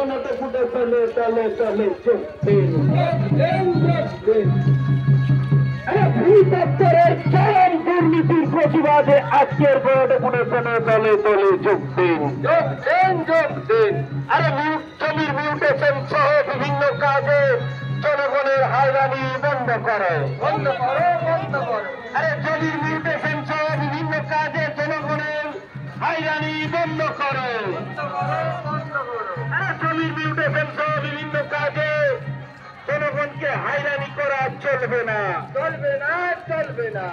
জনতা ফুটে চলে চলে চলে চোখদিন দপ্তরের চরম দুর্নীতির প্রতিবাদে আজকের বড়টা ফুটে চলে চলে চলে যোগদিন যোগদিন। আরে জমির মিউটেশন সহ বিভিন্ন কাজে জনগণের হয়রানি বন্ধ করো বন্ধ করো বন্ধ করো। আরে জমির মিউটেশন সহ বিভিন্ন কাজে জনগণের হয়রানি বন্ধ করো। আরে জমির মিউটেশন সহ বিভিন্ন কাজে জনগণকে হয়রানি করা চলবে না চলবে না চলবে না।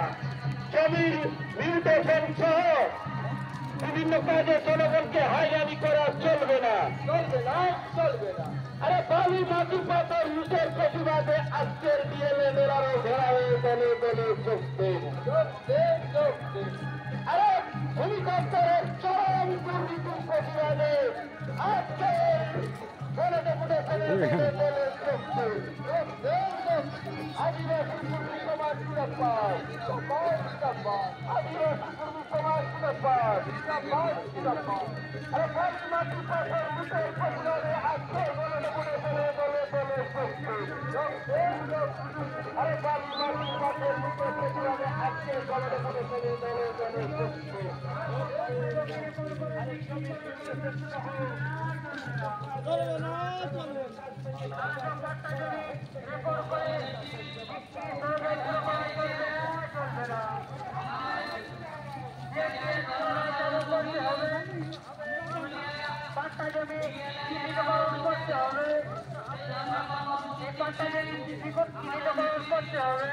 জমির মিউটেশন সহ বিভিন্ন কাজে জনগণকে হয়রানি করা চলবে না চলবে না চলবে না। আরে বালি মাটি পাতার লুটের প্রতিবাদে আজকের ডিএলএ মেলারও ঘেরা হয়ে দলে দলে যোগ দেন। আরে ভূমিকম্পের চরম দুর্নীতির প্রতিবাদে আজকের আদিবাসী কর্মী সমাজ জিন্দাবাদ আদিবাসী কর্মী সমাজ জিন্দাবাদ জিন্দাবাদ। আরে বালি মাটি পাতার লুটের প্রতিবাদে আজকের বলে বলে বলে বলে বলে আরে বালি মাটি পাতার লুটের প্রতিবাদে আজকের বলে বলে বলে বলে বলে পাট্টা জমি চিহ্নিতকরণ করতে হবে পাট্টা জমি চিহ্নিতকরণ করতে হবে।